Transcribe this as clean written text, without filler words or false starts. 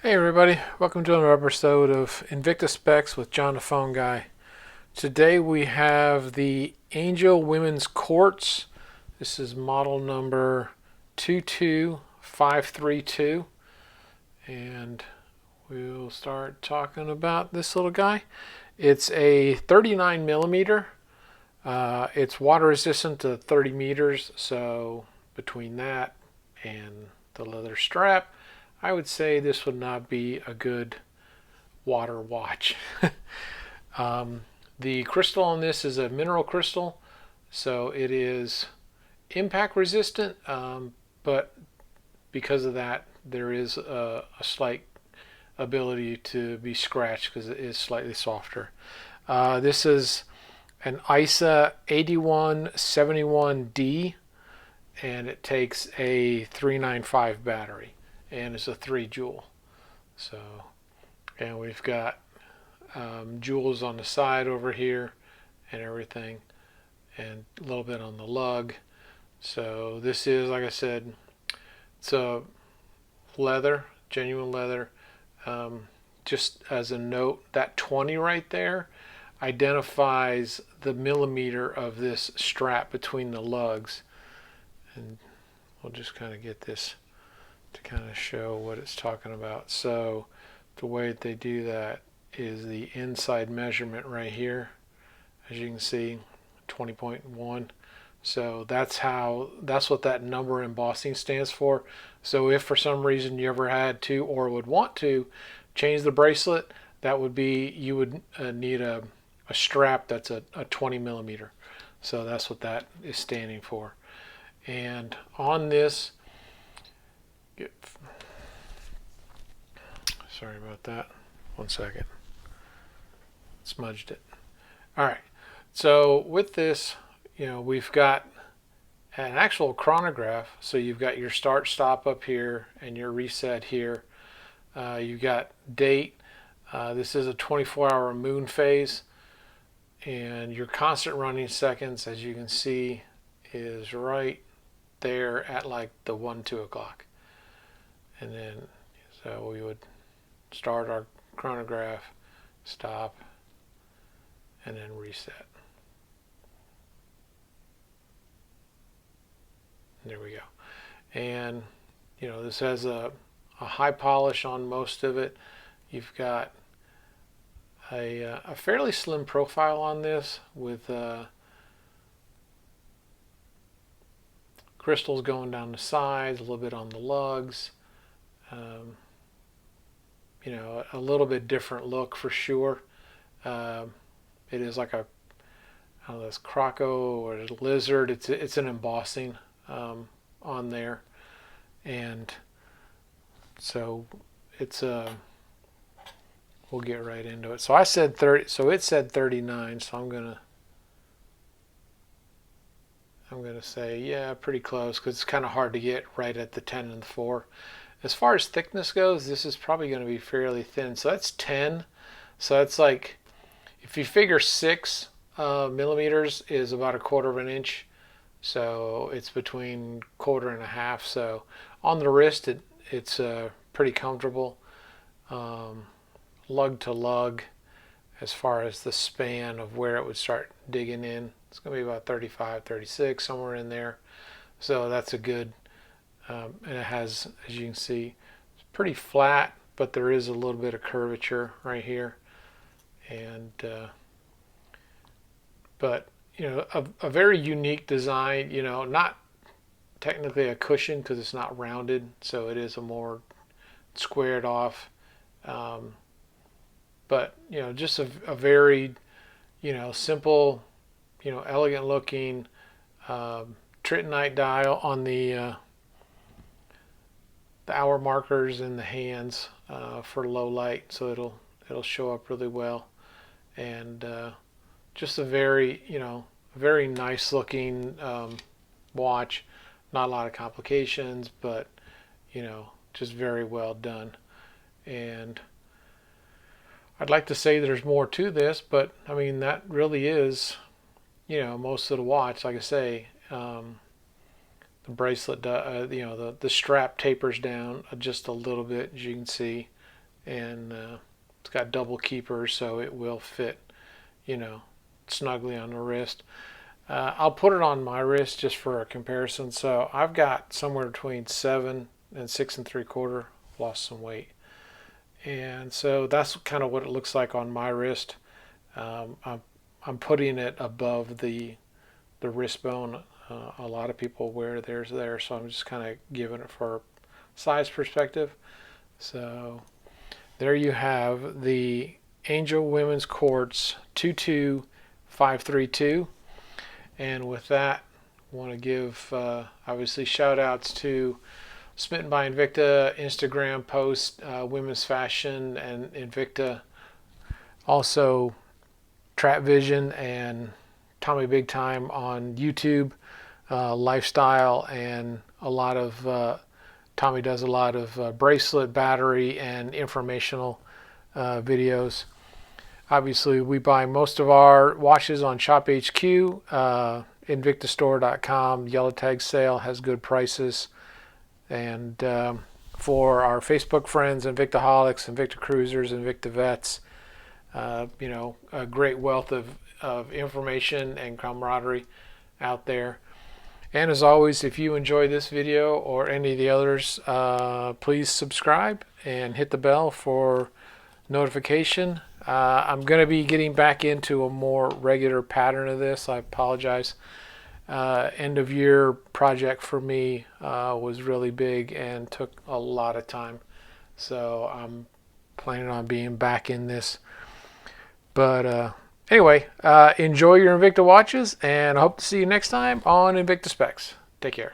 Hey everybody, welcome to another episode of Invicta Specs with John the Phone Guy. Today we have the Angel Women's Quartz. This is model number 22532, and we'll start talking about this little guy. It's a 39 millimeter. It's water resistant to 30 meters, so between that and the leather strap, I would say this would not be a good water watch. The crystal on this is a mineral crystal, so it is impact resistant, but because of that, there is a slight ability to be scratched because it is slightly softer. This is an ISA 8171D, and it takes a 395 battery, and it's a 3 joule. So, and we've got jewels on the side over here and everything, and a little bit on the lug. So this is, like I said, it's a leather, genuine leather. Just as a note, that 20 right there identifies the millimeter of this strap between the lugs, and we'll just kind of get this to kind of show what it's talking about. So the way that they do that is the inside measurement right here, as you can see, 20.1. So that's what that number embossing stands for. So if for some reason you ever had to or would want to change the bracelet, that would be, you would need a strap that's a 20 millimeter. So that's what that is standing for. And on this, sorry about that, one second, smudged it. All right, so with this, we've got an actual chronograph. So you've got your start stop up here and your reset here. You've got date. This is a 24-hour moon phase, and your constant running seconds, as you can see, is right there at like the 1-2 o'clock. And then so we would start our chronograph, stop, and then reset. There we go. And this has a high polish on most of it. You've got a fairly slim profile on this with crystals going down the sides, a little bit on the lugs. A little bit different look for sure. It is like a, I don't know, this croco or a lizard. It's an embossing on there, and so it's we'll get right into it. So I said 30, so it said 39, so I'm gonna say, yeah, pretty close, because it's kind of hard to get right at the 10 and the 4. As far as thickness goes, this is probably going to be fairly thin. So that's 10. So that's like, if you figure 6 millimeters is about 1/4 of an inch. So it's between 1/4 and a half. So on the wrist, it's pretty comfortable. Lug to lug, as far as the span of where it would start digging in, it's going to be about 35, 36, somewhere in there. So that's a good, and it has, as you can see, it's pretty flat, but there is a little bit of curvature right here. And but a very unique design, not technically a cushion because it's not rounded, so it is a more squared off, but just a very simple, elegant looking Tritonite dial on the hour markers in the hands for low light, so it'll show up really well. And just a very very nice looking watch. Not a lot of complications, but just very well done. And I'd like to say there's more to this, but I mean, that really is most of the watch. Like I say, the bracelet, the strap tapers down just a little bit, as you can see, and it's got double keepers, so it will fit, snugly on the wrist. I'll put it on my wrist just for a comparison. So I've got somewhere between 7 and 6 3/4, lost some weight. And so that's kind of what it looks like on my wrist. I'm putting it above the wrist bone. A lot of people wear theirs there, so I'm just kind of giving it for size perspective. So there you have the Angel Women's Quartz 22532. And with that, I want to give obviously shout outs to Smitten by Invicta Instagram post, Women's Fashion and Invicta. Also Trap Vision and Tommy Big Time on YouTube, lifestyle, and a lot of Tommy does a lot of bracelet, battery, and informational videos. Obviously, we buy most of our watches on Shop HQ, Invictastore.com. Yellow tag sale has good prices. And for our Facebook friends, Invictaholics, Invictacruisers, InvictaVets, a great wealth of information and camaraderie out there. And as always, if you enjoy this video or any of the others, please subscribe and hit the bell for notification. I'm going to be getting back into a more regular pattern of this. I apologize. End of year project for me was really big and took a lot of time. So I'm planning on being back in this. But anyway, enjoy your Invicta watches, and I hope to see you next time on Invicta Specs. Take care.